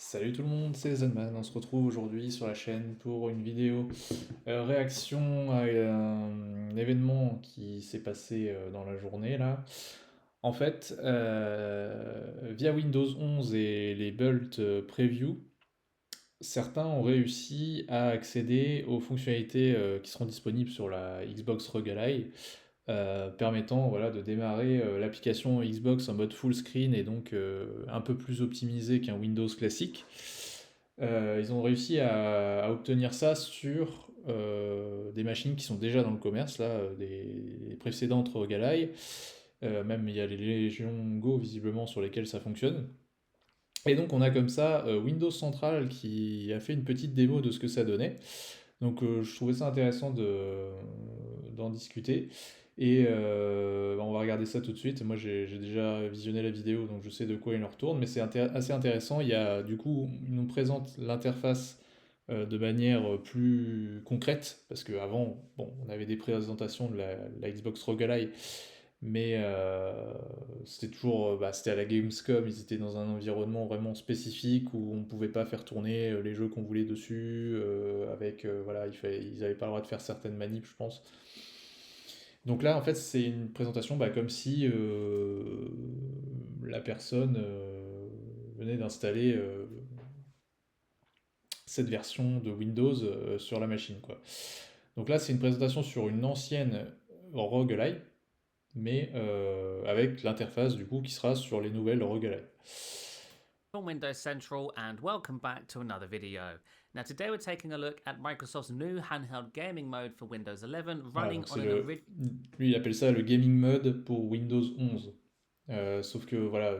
Salut tout le monde, c'est Zenman. On se retrouve aujourd'hui sur la chaîne pour une vidéo réaction à un événement qui s'est passé dans la journée là. En fait, via Windows 11 et les Bult Preview, certains ont réussi à accéder aux fonctionnalités qui seront disponibles sur la Xbox ROG Ally, permettant voilà, de démarrer l'application Xbox en mode full screen et donc un peu plus optimisé qu'un Windows classique. Ils ont réussi à obtenir ça sur des machines qui sont déjà dans le commerce, là, des précédentes ROG Ally. Même il y a les Légion Go visiblement sur lesquelles ça fonctionne. Et donc on a comme ça Windows Central qui a fait une petite démo de ce que ça donnait. Donc je trouvais ça intéressant d'en discuter. Et bah, on va regarder ça tout de suite. Moi j'ai déjà visionné la vidéo, donc je sais de quoi il en retourne, mais c'est assez intéressant. Il y a du coup, il nous présente l'interface de manière plus concrète, parce qu'avant, bon, on avait des présentations de la Xbox ROG Ally, mais c'était toujours, bah, c'était à la Gamescom, ils étaient dans un environnement vraiment spécifique où on ne pouvait pas faire tourner les jeux qu'on voulait dessus, voilà, ils n'avaient pas le droit de faire certaines manips, je pense. Donc là, en fait, c'est une présentation bah, comme si la personne venait d'installer cette version de Windows sur la machine, quoi. Donc là, c'est une présentation sur une ancienne roguelike, mais avec l'interface du coup qui sera sur les nouvelles roguelike. From Windows Central, and welcome back to another video. Now today we're taking a look at Microsoft's new handheld gaming mode for Windows 11 Voilà, running donc on c'est an original. lui il appelle ça le gaming mode pour Windows 11. Sauf que voilà,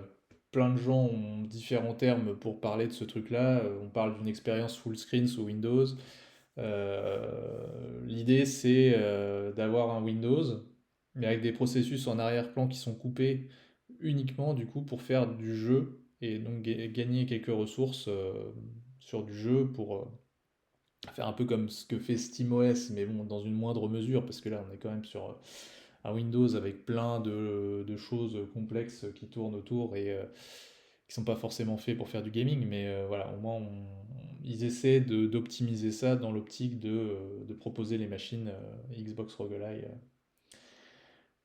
plein de gens ont différents termes pour parler de ce truc-là. On parle d'une expérience full screen sous Windows. L'idée c'est d'avoir un Windows, mais avec des processus en arrière-plan qui sont coupés uniquement du coup pour faire du jeu et donc gagner quelques ressources sur du jeu pour faire un peu comme ce que fait SteamOS, mais bon, dans une moindre mesure, parce que là on est quand même sur un Windows avec plein de choses complexes qui tournent autour et qui sont pas forcément faits pour faire du gaming, mais voilà, au moins ils essaient d'optimiser ça dans l'optique de proposer les machines Xbox ROG Ally.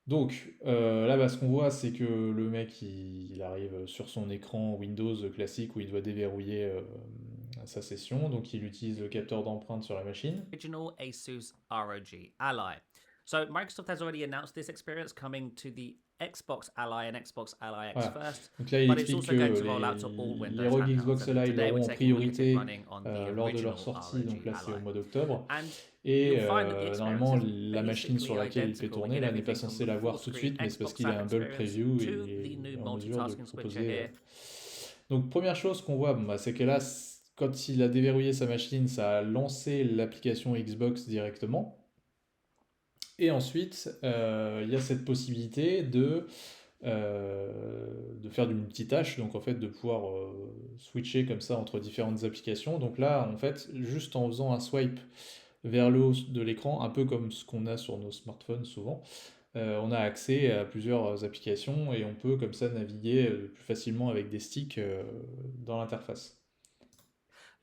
Donc là, bah, ce qu'on voit, c'est que le mec, il arrive sur son écran Windows classique où il doit déverrouiller sa session. Donc il utilise le capteur d'empreinte sur la machine. Asus ROG Ally. So Microsoft has already announced this experience coming to the Xbox Ally and Xbox Ally X Voilà. first, Donc là, il but it's explique also going que to roll out to all les Windows ROG handhelds. Xbox And Live ils today we're l'auront en taking a look at it priorité running on the lors de leur original sortie. Donc ROG là, c'est au Ally. mois d'octobre. And Et you'll find that the experience normalement, is la machine sur basically laquelle il fait identical. We tourner get là n'est pas everything from censée the full l'avoir tout de screen suite, mais c'est parce Xbox qu'il a app un bulk experience preview to the et new est en mesure de multitasking switcher proposer. here. Donc première chose qu'on voit, bon, bah, c'est que là, quand il a déverrouillé sa machine, ça a lancé l'application Xbox directement. Et ensuite, il y a cette possibilité de faire du multitâche, donc en fait de pouvoir switcher comme ça entre différentes applications. Donc là, en fait, juste en faisant un swipe vers le haut de l'écran, un peu comme ce qu'on a sur nos smartphones souvent, on a accès à plusieurs applications et on peut comme ça naviguer plus facilement avec des sticks dans l'interface.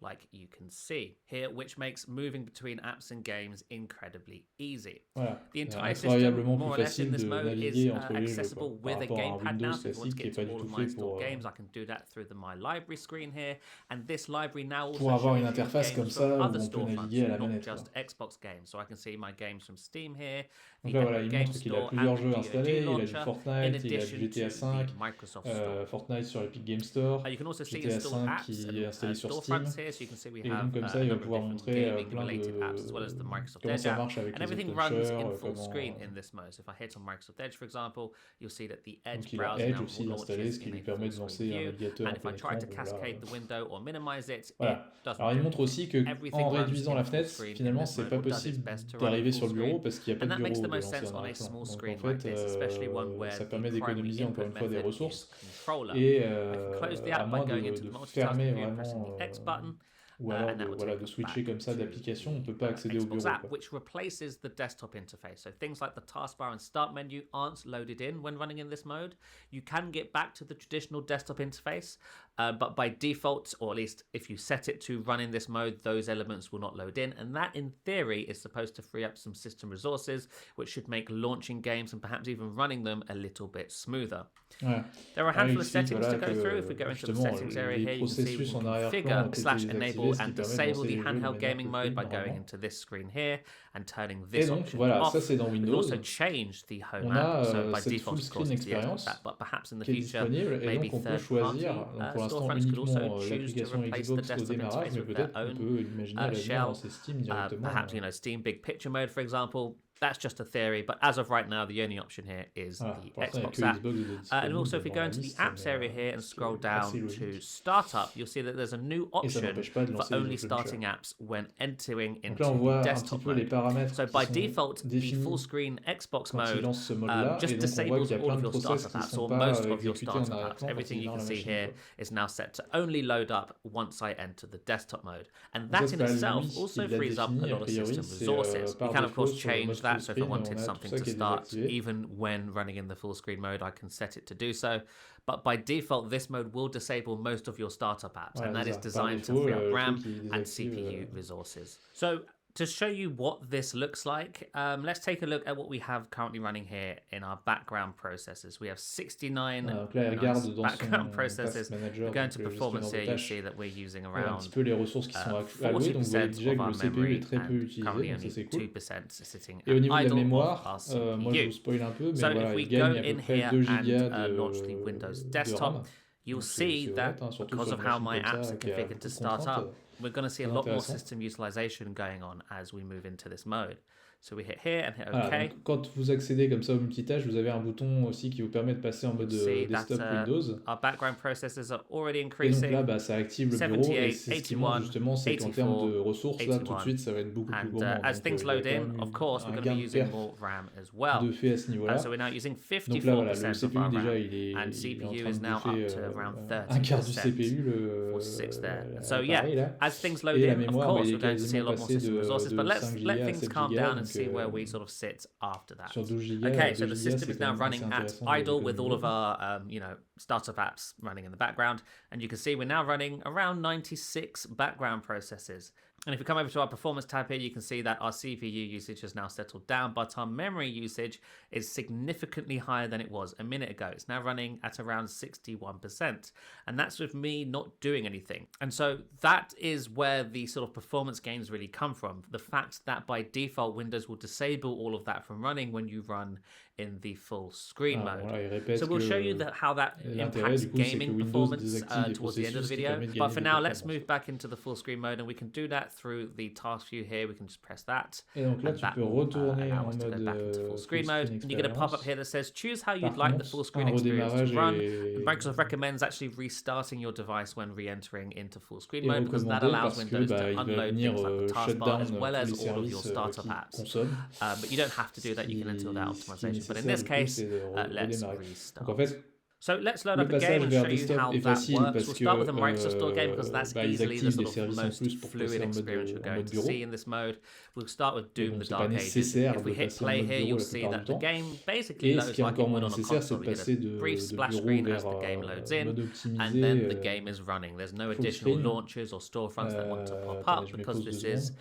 Like you can see here, which makes moving between apps and games incredibly easy. Voilà, The c'est entire system, incroyablement plus more or less in facile this de mode, is naviguer entre les jeux quoi, accessible par with a rapport à un gamepad Windows now. So if you want to classique qui est get pas to du all tout of my fait installed games, I can do that through my library screen here. And this library now pour also avoir une shows you interface comme games from ça other où on peut storefronts, naviguer à la not manette, quoi. just Xbox games. So I can see my games from Steam here, Donc the là, voilà, Epic il Games montre qu'il a Store, and plusieurs the jeux GOG installés. Il a du launcher, in Fortnite, il a du addition GTA to the 5, Microsoft Store. Fortnite sur l'Epic Game Store, You can also see GTA installed 5 apps qui est and installé sur Steam. storefronts here. So you can see we Et have donc comme a ça, il va number of pouvoir different montrer gaming plein related apps as de well as the Microsoft comment Edge ça app. marche avec And les everything autres runs launchers, in full comment. screen in this mode. So if I hit on Microsoft Edge, for example, you'll see that the Edge Donc il a browser Edge now aussi installé, launches ce qui in lui a permet full de screen lancer un view. navigateur en And if I plein try écran. to Bon là, cascade the window or minimize it, it voilà. doesn't Alors il do montre anything. aussi que Everything en runs réduisant in la full fenêtre, screen in finalement, this c'est mode, pas or does its possible best to run in d'arriver full sur le bureau screen. parce qu'il n'y a pas And de that makes bureau the de most sense l'ancien on a arrière-plan. small Donc en screen like fait, this, especially one where ça the permet primary d'économiser encore input une fois des method is ressources controller. et I can close the à app by moins going into de the multitasking fermer view and pressing vraiment the X button. ou alors And that will voilà, take de us switcher back comme ça to d'application, on ne the peut pas accéder au Xbox bureau, app, quoi. which replaces the desktop interface. So things like the taskbar and start menu aren't loaded in when running in this mode. You can get back to the traditional desktop interface, but by default, or at least if you set it to run in this mode, those elements will not load in. And that, in theory, is supposed to free up some system resources, which should make launching games and perhaps even running them a little bit smoother. Ouais. There are a Ah, il handful of explique settings voilà, to go que through. If we go into the justement settings area les here, you can see we processus can en arrière-plan configure ont été / désactivés, enable ce qui and permet de disable lancer the les jeux de handheld manière gaming plus mode fluide by going normalement. into this screen here and turning Et this donc option voilà, off. ça c'est dans We've Windows. also changed the home On app, a so by cette default, full of course, screen it's the Xbox expérience app, but perhaps in the qui est future, disponible et maybe donc on peut third-party choisir, donc pour l'instant storefronts could also uniquement choose to l'application replace the Xbox au desktop démarrage, interface mais with their peut-être qu'on own peut imaginer à l'avenir shell. lancer Steam directement. Perhaps, Steam Big Picture mode, for example. That's just a theory, but as of right now, the only option here is Voilà. the Pour l'instant, il n'y a Xbox que app. Xbox de And also, if we disponible go dans la into the liste, apps mais, area here and ce qui scroll est down assez to logique. Startup, you'll see that there's a new Et ça option n'empêche pas de for lancer les only jeux de launcher. starting apps when entering Donc into là, on voit the un petit desktop peu les mode. paramètres So qui by sont default, the définis full screen Xbox quand il mode lance ce mode-là, just et donc on voit disables qu'il y a all plein of de your process startup qui apps sont or pas most of your exécutés en startup apps. arrière-plan quand Everything il est you dans can la see machine, here quoi. is now set to only load up once I enter the desktop mode. And Donc that ça, in c'est pas itself lui qui also l'a frees up a défini, a lot of priori, system c'est resources. You par can, of course, défaut sur le change mode that. full So if I screen, on wanted a tout something ça to qui est start désactivé. even when running in the full screen mode, I can set it to do so. But by default, this mode will disable most of your startup apps, Voilà, and that c'est is ça. Par designed to défaut, free up le RAM truc il and désactive. CPU resources. So to show you what this looks like, let's take a look at what we have currently running here in our background processes. We have 69 Donc là, il nice regarde dans background son processes. Task Manager, We're going donc to le performance gestionnaire here. de You see tâches. that we're using Voilà un around petit peu les ressources qui sont allouées. Donc vous voyez 40% déjà of que our le CPU memory est très peu and utilisé, currently donc ça only c'est cool. 2% sitting Et au niveau de la idle mémoire, of our moi je CPU. vous spoil un peu, mais So voilà, if we il go gagne à peu in près here 2 and gigas launch the Windows de desktop, RAM. you'll Donc see c'est that honnête, hein, surtout because sur of une how machine my comme apps ça are qui a configured beaucoup to de start contraintes. up, we're going to see a Très lot more intéressant. system utilization going on as we move into this mode. So we hit here and hit Voilà, OK. donc quand vous accédez comme ça au multitâche, vous avez un bouton aussi qui vous permet de passer en mode See that desktop Windows. our background processes are already Et donc increasing. là, bah, ça active le bureau et 78, c'est ce qui montre 81, justement, c'est qu'en termes de ressources, là, tout de 81. suite, ça va être beaucoup plus And gourmand. as Donc things il y a load quand in, même of course, we're un going to gain be de using perf more RAM as well. de fait à ce niveau-là. So we're now using Donc là, voilà, le 54% of CPU our déjà, RAM. il est And en CPU train is de now up bouffer to around un quart du 30%. CPU, 46 there. l'appareil, So yeah, là. as things load Et la in, of mémoire, bah, course, il est we're going to see a quasiment lot more passé system resources. de But 5 let gigas à things 7 calm gigas, down and donc see where we sort of sit after that. sur 12 gigas, Okay, 2 so the gigas, system c'est is quand now même running assez at intéressant idle with all of d'économiser. our, startup apps running in the background. And you can see we're now running around 96 background processes. And if we come over to our performance tab here, you can see that our CPU usage has now settled down, but our memory usage is significantly higher than it was a minute ago. It's now running at around 61%. And that's with me not doing anything. And so that is where the sort of performance gains really come from. The fact that by default, Windows will disable all of that from running when you run in the full screen Ah, mode. voilà, il répète So we'll show you que how that l'intérêt impacts du coup, c'est que gaming Windows performance désactive les towards the end of the processus qui video. permet de But gagner for des now, let's performances. move back into the full screen mode, and we can do that through the task view here. We can just press that. Et donc là, And tu that peux will retourner allow en us to go mode back into full full screen screen mode. And you get a pop-up expérience. here that says, choose how Par you'd like the contre, full screen un experience to redémarrage run. est, And Microsoft recommends actually restarting your device when re-entering into full screen est mode because that recommandé allows parce que Windows bah, to il va unload venir things like the shut taskbar down as well tous as les all of your services startup qui apps. consomment. But you don't have to do that. You can enable that Ce qui est optimization. But in nécessaire this du coup, case, c'est de let's redémarrer. restart. Donc en fait, So let's load le up a game passage and vers show you desktop how est that facile works. parce We'll que start with a Microsoft Store game because that's bah, ils easily the activent des sort of services en most plus pour fluid passer en mode, experience you're en going mode to bureau. see in this mode. We'll start with Et Doom donc the c'est pas Dark Ages. nécessaire If de we hit passer en play mode here, bureau you'll la see plupart that du the temps. game basically Et ce loads qui est like it encore moins would on a nécessaire, c'est console. de We passer get a brief de splash bureau screen as vers the game loads in. mode And optimisé, then the game is running. There's no full additional screen. launchers or storefronts that want to pop Attendez, up je mets because pause 2 this is secondes.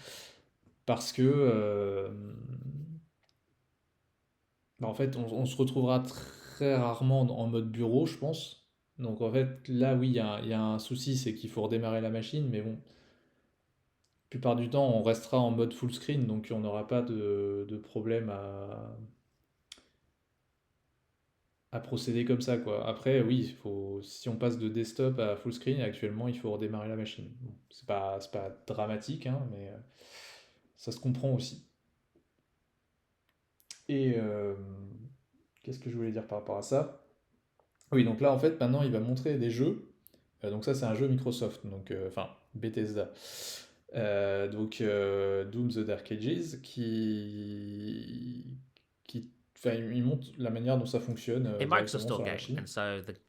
Parce que bah, en fait, on se retrouvera très rarement en mode bureau, je pense. Donc en fait, là, oui, il y a un souci, c'est qu'il faut redémarrer la machine, mais bon, la plupart du temps, on restera en mode full screen, donc on n'aura pas de problème à procéder comme ça, quoi. Après, oui, si on passe de desktop à full screen, actuellement, il faut redémarrer la machine. Bon, c'est pas dramatique, hein, mais ça se comprend aussi. Et qu'est-ce que je voulais dire par rapport à ça? Oui, donc là, en fait, maintenant, il va montrer des jeux. Donc ça, c'est un jeu Microsoft, donc enfin, Bethesda. Donc Doom the Dark Ages, enfin, il montre la manière dont ça fonctionne a Microsoft directement Store sur la game. machine. And so the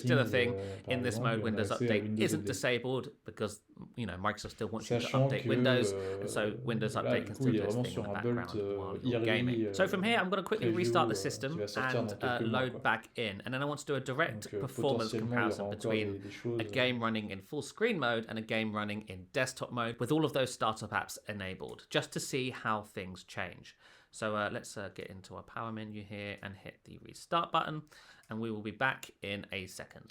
is still a settings, thing. par In this exemple, mode, et on a Windows accès à Update Windows isn't Update. disabled because, Microsoft still wants you to Sachant update que Windows, and so Windows là, Update du can coup, still il est do its vraiment thing in sur the un Bolt background while you're Early gaming. So from here, I'm going to quickly preview restart the system qui va sortir dans and quelques mois, load quoi. back in, and then I want to do a direct Donc performance potentiellement, il y aura comparison encore between des choses. a game running in full screen mode and a game running in desktop mode with all of those startup apps enabled, just to see how things change. So let's get into our power menu here and hit the restart button, and we will be back in a second.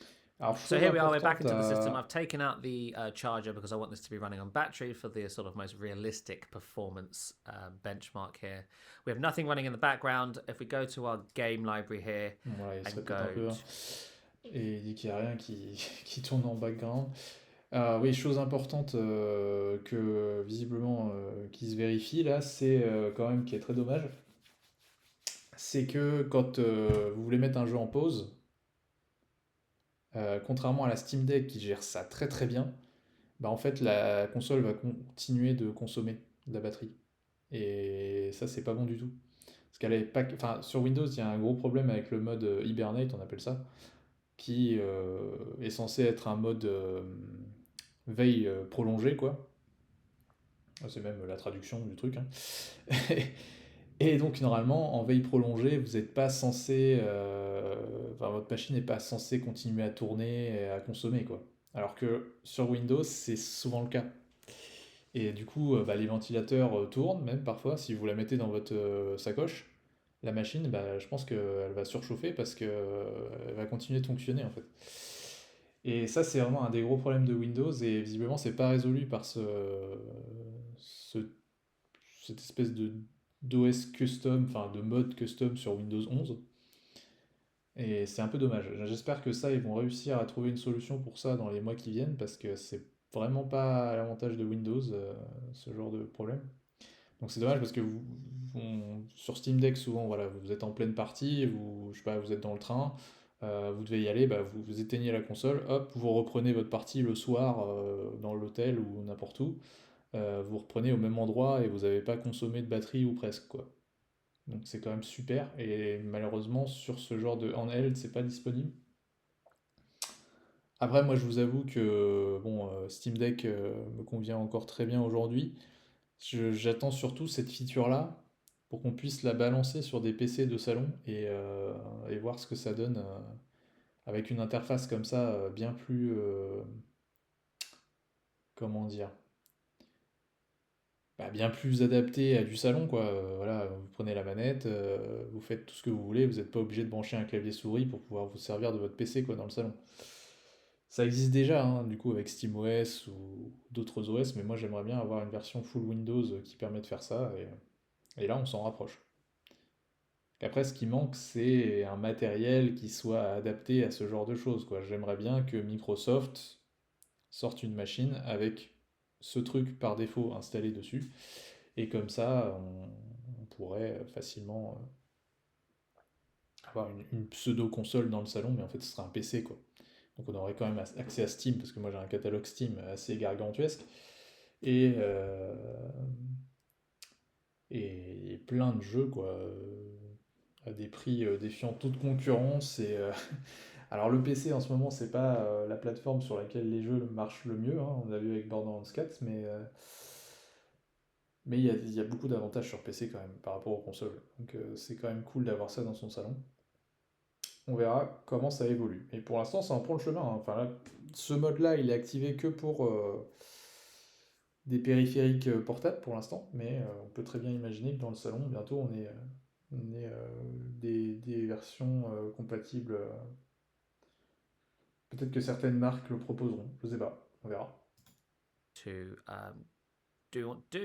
Alors, So chose here we are, we're back importante into the system. à... I've taken out the charger because I want this to be running on battery for the sort of most realistic performance benchmark here. We have nothing running in the background. If we go to our game library here Voilà, il se and répète go un peu, hein. Et il dit qu'il n'y a rien qui tourne en background. Oui, chose importante que visiblement qui se vérifie là, c'est quand même qui est très dommage, c'est que quand vous voulez mettre un jeu en pause, contrairement à la Steam Deck qui gère ça très très bien, bah en fait la console va continuer de consommer de la batterie. Et ça c'est pas bon du tout. Parce qu'elle est pas... Enfin, sur Windows, il y a un gros problème avec le mode Hibernate, on appelle ça, qui est censé être un mode veille prolongée, quoi. C'est même la traduction du truc, hein. Et donc, normalement, en veille prolongée, vous n'êtes pas censé. Enfin, votre machine n'est pas censée continuer à tourner et à consommer, quoi. Alors que sur Windows, c'est souvent le cas. Et du coup, bah, les ventilateurs tournent, même parfois, si vous la mettez dans votre sacoche, la machine, bah, je pense qu'elle va surchauffer parce qu'elle va continuer de fonctionner, en fait. Et ça, c'est vraiment un des gros problèmes de Windows, et visiblement, c'est pas résolu par ce- cette espèce de d'OS custom, enfin de mode custom sur Windows 11. Et c'est un peu dommage. J'espère que ça, ils vont réussir à trouver une solution pour ça dans les mois qui viennent, parce que c'est vraiment pas à l'avantage de Windows, ce genre de problème. Donc c'est dommage parce que sur Steam Deck, souvent, voilà, vous êtes en pleine partie, vous, je sais pas, vous êtes dans le train, vous devez y aller, bah, vous éteignez la console, hop, vous reprenez votre partie le soir dans l'hôtel ou n'importe où, vous reprenez au même endroit et vous n'avez pas consommé de batterie ou presque, quoi. Donc c'est quand même super, et malheureusement sur ce genre de handheld, c'est pas disponible. Après, moi je vous avoue que bon, Steam Deck me convient encore très bien aujourd'hui. J'attends surtout cette feature-là pour qu'on puisse la balancer sur des PC de salon et voir ce que ça donne avec une interface comme ça bien plus, comment dire, bah, bien plus adaptée à du salon, quoi. Voilà, vous prenez la manette, vous faites tout ce que vous voulez, vous n'êtes pas obligé de brancher un clavier souris pour pouvoir vous servir de votre PC, quoi, dans le salon. Ça existe déjà, hein, du coup, avec SteamOS ou d'autres OS, mais moi j'aimerais bien avoir une version full Windows qui permet de faire ça, et là on s'en rapproche. Après, ce qui manque, c'est un matériel qui soit adapté à ce genre de choses, quoi. J'aimerais bien que Microsoft sorte une machine avec ce truc par défaut installé dessus, et comme ça, on pourrait facilement avoir une pseudo-console dans le salon, mais en fait, ce serait un PC, quoi. Donc on aurait quand même accès à Steam, parce que moi j'ai un catalogue Steam assez gargantuesque, et, euh, et plein de jeux, quoi, à des prix défiant toute concurrence. Alors le PC en ce moment, c'est pas la plateforme sur laquelle les jeux marchent le mieux, hein, on l'a vu avec Borderlands 4, mais il y a beaucoup d'avantages sur PC quand même par rapport aux consoles. Donc c'est quand même cool d'avoir ça dans son salon. On verra comment ça évolue. Et pour l'instant, ça en prend le chemin, hein. Enfin, là, ce mode-là, il est activé que pour des périphériques portables pour l'instant, mais on peut très bien imaginer que dans le salon, bientôt, des versions compatibles. Peut-être que certaines marques le proposeront, je sais pas, on verra. to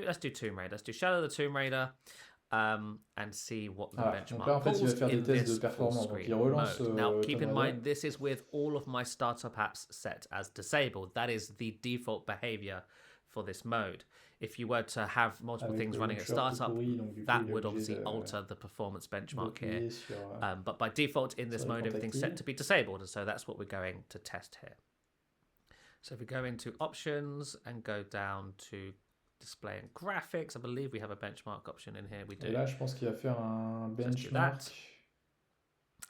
let's do Tomb Raider. Let's do Shadow of the Tomb Raider, and see what the Ah, donc là, en benchmark fait, il va pulls faire des in tests de this full performance. Donc, il screen relance mode. Now, keep Tomb in Raider. mind, this is with all of my startup apps set as disabled. That is the default behavior for this mode. If you were to have multiple Avec things le running at launcher tout startup, pourri, donc du coup, that il est would obligé obviously alter the performance benchmark here. d'appuyer sur But by default, in this sur mode, l'écran everything's set tactile. to be disabled. And so that's what we're going to test here. So if we go into options and go down to display and graphics, I believe we have a benchmark option in here. We do. Et là, je pense qu'il va faire un Let's do benchmark. that.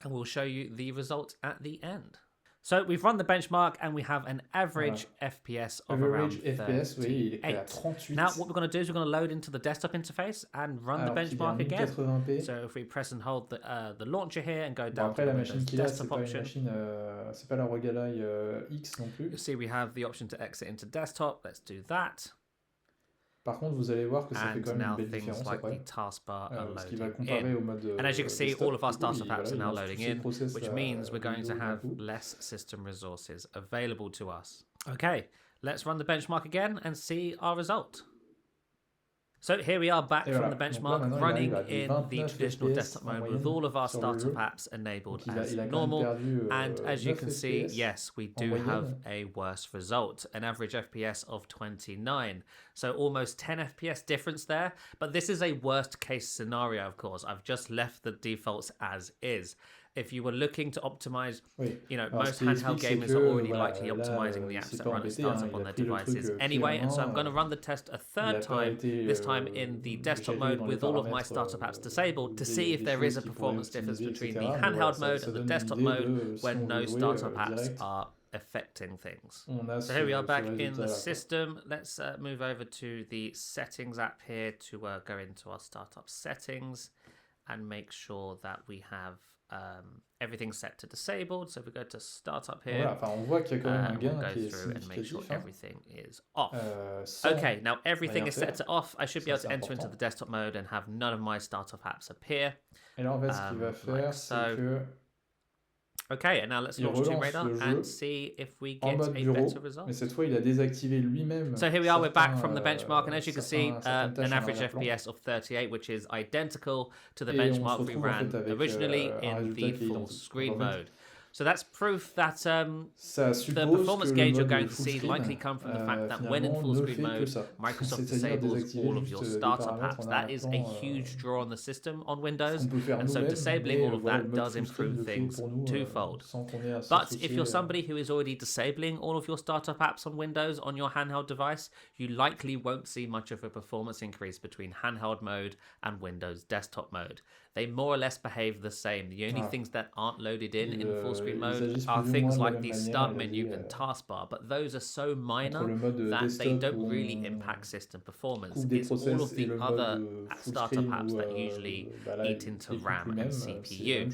And we'll show you the result at the end. So we've run the benchmark and we have an average FPS of Average around FPS, oui, il est à 38. 38. Now what we're going to do is we're going to load into the desktop interface and run the Alors qu'il est en benchmark again. 1080p. So if we press and hold the launcher here and go Bon, down après, to la the machine Windows qu'il a, c'est desktop pas une option, machine, c'est pas la Rogue Ally X non plus. you'll see we have the option to exit into desktop. Let's do that. Par contre, vous allez voir que ça fait And quand même une now belle things différence like the après. taskbar are Parce qu'il va loading comparer in. au mode And as you can see, desktop. all of our Du coup, startup apps are il now lance tous loading ces in, process which means we're going to Windows d'un have coup. less system resources available to us. Okay, let's run the benchmark again and see our result. So here we are back Et from voilà. the Donc là, benchmark, maintenant, il running arrive à du in the 29 traditional FPS desktop en mode with moyenne all of our sur le startup jeu. apps enabled Donc as il a quand même normal. perdu And as you 9 can see, FPS yes, we en do have moyenne. a worse result, an average FPS of 29. So almost 10 FPS difference there. But this is a worst case scenario, of course. I've just left the defaults as is. If you were looking to optimize, Oui. you know, Alors, most ce qu'il handheld explique, c'est gamers que are already voilà, likely là, optimizing the il apps s'est that pas run at embêté, hein, startup il on a their pris le truc devices clé en anyway. And so I'm main. going to run the test a Il third a pas time, été this time in the desktop géré mode dans les with all of my paramètres startup apps disabled to see if des there is choses a qu'il pourrait performance difference optimiser, between etc. the Mais voilà, handheld mode ça and the donne une desktop idée mode de si on when veut no jouer startup apps direct, are affecting things. on a So here we are ce back in the résultat-là, quoi. system. Let's move over to the settings app here to go into our startup settings and make sure that we have everything set to disabled. So if we go to startup here, Voilà, enfin, on voit qu'il y a quand même un we'll gain go qui est through and make sure significatif. Hein. everything is off. Sans Okay, now everything rien is set faire. to off. I should be Ça, able to c'est enter into important. the desktop mode and have none of my startup apps appear. Et là, en fait, ce qu'il va faire, Like c'est so. que Okay, and now let's il launch Tomb relance Raider le jeu and see if we en get mode a bureau, better result. mais cette fois, il a désactivé lui-même So here we are, we're back certains, from the benchmark, and as you can see, certaines tâches an en average arrière-plan. FPS of 38, which is identical to the Et on se benchmark we retrouve en ran fait avec originally un in résultat the qui est full identique. screen Donc, en fait, mode. So that's proof that ça the suppose performance que le gains you're mode going to full see screen, likely come from the fact that when in finalement, full ne screen fait que mode, ça. Microsoft C'est-à-dire disables désactiver all of juste your des startup paramètres apps. en That is a arrière-plan, huge draw on the system on ce Windows, qu'on peut faire and so nous-mêmes, disabling mais all of voilà, that le mode does full screen improve le fait things pour nous twofold. sans qu'on ait à se But soucier. if you're somebody who is already disabling all of your startup apps on Windows on your handheld device, you likely won't see much of a performance increase between handheld mode and Windows desktop mode. They more or less behave the same. The only things that aren't loaded in full screen mode are things like the start menu and taskbar, but those are so minor that they don't really impact system performance. It's all of the other startup apps that usually eat into RAM and CPU.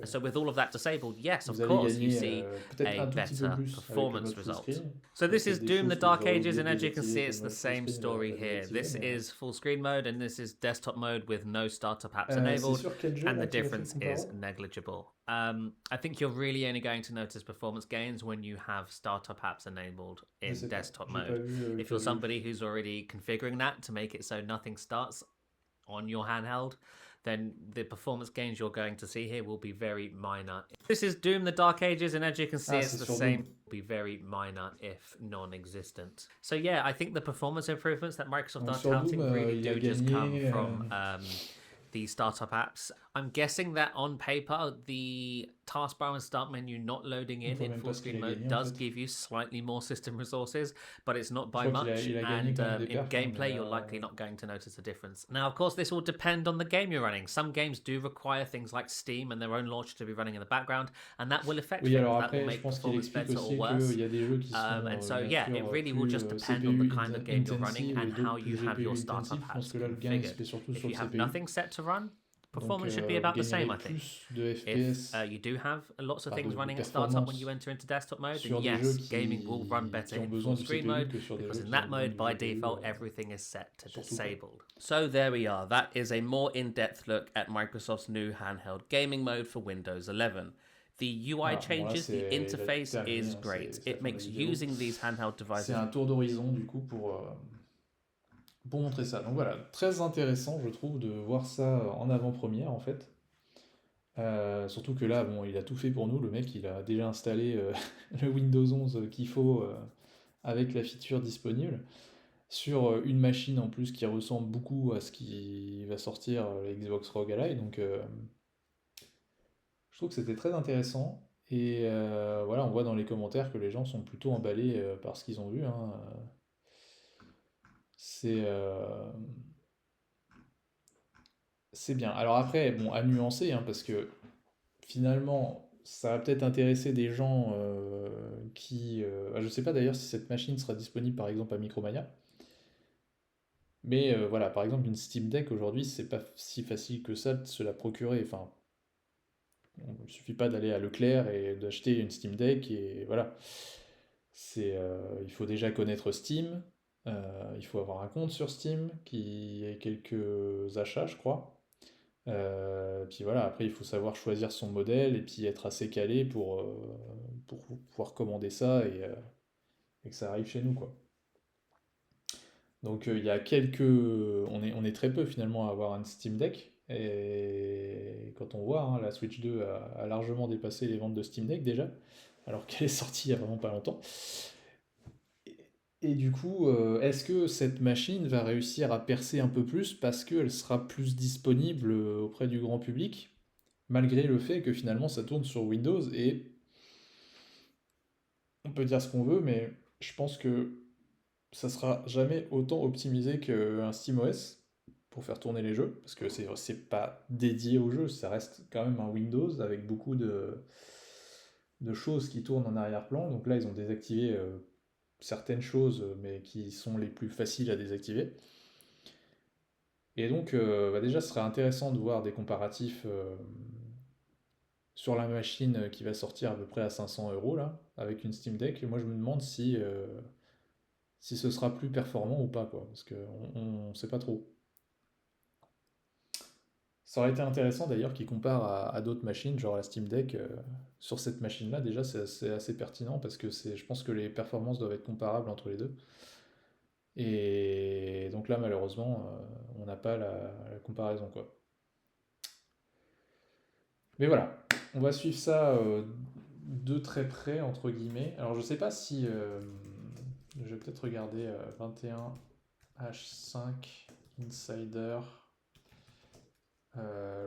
So with all of that disabled, yes, of course, you see a better performance result. So this is Doom the Dark Ages, and as you can see, it's the same story here. This is full screen mode, and this is desktop mode with no startup apps enabled, and the difference is negligible. I think you're really only going to notice performance gains when you have startup apps enabled in desktop mode. If you're somebody who's already configuring that to make it so nothing starts on your handheld, then the performance gains you're going to see here will be very minor. This is Doom the Dark Ages, and as you can see, it's the same. Be very minor if non-existent. So yeah, I think the performance improvements that Microsoft are touting really do just come from the startup apps. I'm guessing that on paper, the taskbar and start menu not loading in full screen mode does give you slightly more system resources, but it's not by much. And in gameplay, you're likely not going to notice a difference. Now, of course, this will depend on the game you're running. Some games do require things like Steam and their own launcher to be running in the background, and that will affect things. That will make performance better or worse. And so, yeah, it really will just depend on the kind of game you're running and how you have your startup apps configured. If you have nothing set to run, performance should be about the same, I think. If you do have lots of things running at startup when you enter into desktop mode, then yes, gaming will run better in full screen mode, because in that mode, by default, everything is set to disabled. So there we are. That is a more in-depth look at Microsoft's new handheld gaming mode for Windows 11. The UI changes, the interface is great. It makes using these handheld devices... C'est un tour d'horizon, du coup, pour montrer ça. Donc voilà, très intéressant, je trouve, de voir ça en avant-première, en fait. Surtout que là, bon, il a tout fait pour nous, le mec, il a déjà installé le Windows 11 qu'il faut avec la feature disponible, sur une machine en plus qui ressemble beaucoup à ce qui va sortir Xbox Rogue Ally, donc je trouve que c'était très intéressant, et voilà, on voit dans les commentaires que les gens sont plutôt emballés par ce qu'ils ont vu, hein. C'est bien. Alors après, bon, à nuancer, hein, parce que finalement, ça va peut-être intéresser des gens qui... je sais pas d'ailleurs si cette machine sera disponible par exemple à Micromania. Mais voilà, par exemple, une Steam Deck aujourd'hui, c'est pas si facile que ça de se la procurer. Enfin, il suffit pas d'aller à Leclerc et d'acheter une Steam Deck, et voilà. Il faut déjà connaître Steam. Il faut avoir un compte sur Steam qui ait quelques achats, je crois. Puis voilà, après il faut savoir choisir son modèle et puis être assez calé pour pouvoir commander ça et que ça arrive chez nous, quoi. Donc il y a quelques... on est très peu finalement à avoir un Steam Deck. Et quand on voit, hein, la Switch 2 a largement dépassé les ventes de Steam Deck déjà, alors qu'elle est sortie il y a vraiment pas longtemps. Et du coup, est-ce que cette machine va réussir à percer un peu plus parce qu'elle sera plus disponible auprès du grand public, malgré le fait que finalement ça tourne sur Windows et on peut dire ce qu'on veut, mais je pense que ça sera jamais autant optimisé qu'un SteamOS pour faire tourner les jeux, parce que c'est pas dédié aux jeux, ça reste quand même un Windows avec beaucoup de choses qui tournent en arrière-plan. Donc là, ils ont désactivé certaines choses, mais qui sont les plus faciles à désactiver. Et donc, bah déjà, ce serait intéressant de voir des comparatifs sur la machine qui va sortir à peu près à 500 euros, là, avec une Steam Deck. Et moi, je me demande si ce sera plus performant ou pas, quoi, parce qu'on ne sait pas trop. Ça aurait été intéressant d'ailleurs qu'ils comparent à d'autres machines, genre la Steam Deck. Sur cette machine-là, déjà, c'est assez pertinent parce que je pense que les performances doivent être comparables entre les deux. Et donc là, malheureusement, on n'a pas la comparaison, quoi. Mais voilà, on va suivre ça de très près, entre guillemets. Alors, je sais pas si. Je vais peut-être regarder 21H5 Insider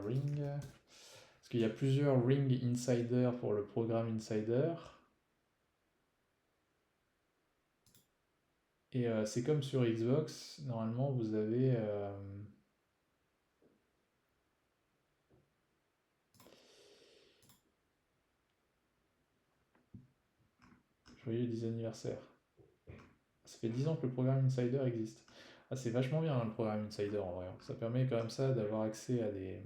Ring. Parce qu'il y a plusieurs Ring Insider pour le programme Insider. Et c'est comme sur Xbox, normalement vous avez. Joyeux 10 anniversaire. Ça fait 10 ans que le programme Insider existe. Ah, c'est vachement bien, hein, le programme Insider en vrai, hein. Ça permet quand même ça d'avoir accès à des.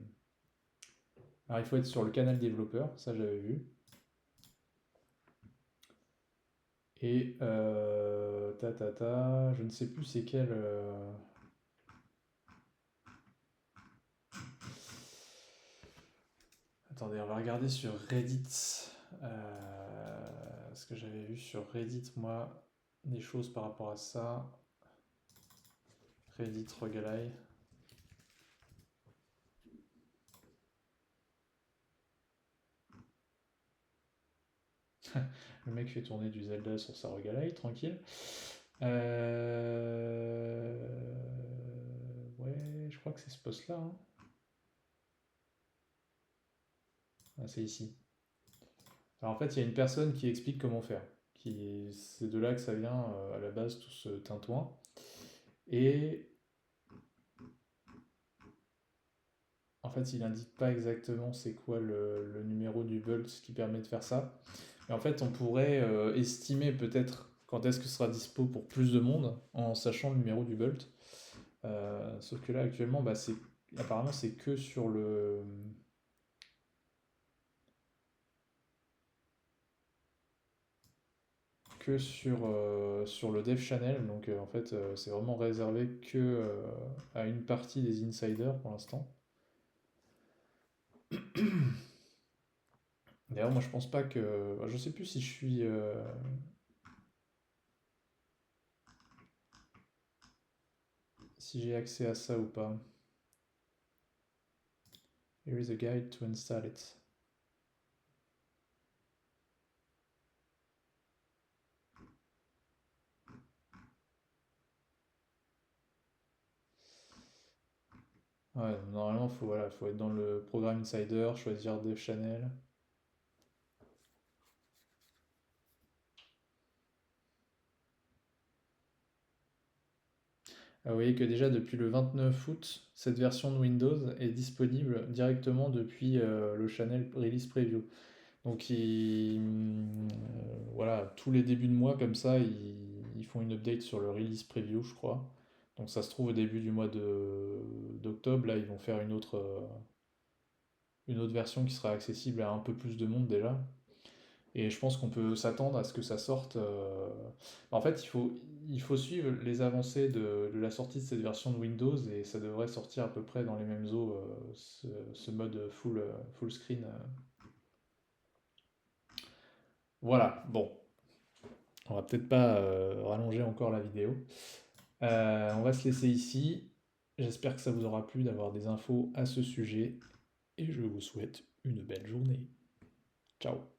Alors il faut être sur le canal développeur, ça j'avais vu. Et je ne sais plus c'est quel. Attendez, on va regarder sur Reddit. Parce que j'avais vu sur Reddit, moi, des choses par rapport à ça. Reddit Rogalai. Le mec fait tourner du Zelda sur sa Rogalai, tranquille. Ouais, je crois que c'est ce post-là, hein. Ah, c'est ici. Alors en fait, il y a une personne qui explique comment faire. C'est de là que ça vient à la base, tout ce tintouin. Et en fait, il indique pas exactement c'est quoi le numéro du Bolt qui permet de faire ça. Mais en fait, on pourrait estimer peut-être quand est-ce que ce sera dispo pour plus de monde en sachant le numéro du Bolt. Sauf que là, actuellement, bah, apparemment, c'est que sur le dev channel. Donc, en fait, c'est vraiment réservé que à une partie des insiders pour l'instant. D'ailleurs, moi, je pense pas que. Je sais plus si je suis. Si j'ai accès à ça ou pas. Here is a guide to install it. Ouais, normalement, faut être dans le programme Insider, choisir Dev Channel. Ah, vous voyez que déjà depuis le 29 août, cette version de Windows est disponible directement depuis le channel Release Preview. Donc voilà, tous les débuts de mois comme ça, ils font une update sur le Release Preview, je crois. Donc ça se trouve au début du mois d'octobre, là ils vont faire une autre version qui sera accessible à un peu plus de monde déjà. Et je pense qu'on peut s'attendre à ce que ça sorte. En fait, il faut suivre les avancées de la sortie de cette version de Windows et ça devrait sortir à peu près dans les mêmes eaux, ce mode full screen. Voilà, bon, on va peut-être pas rallonger encore la vidéo. On va se laisser ici. J'espère que ça vous aura plu d'avoir des infos à ce sujet et je vous souhaite une belle journée. Ciao.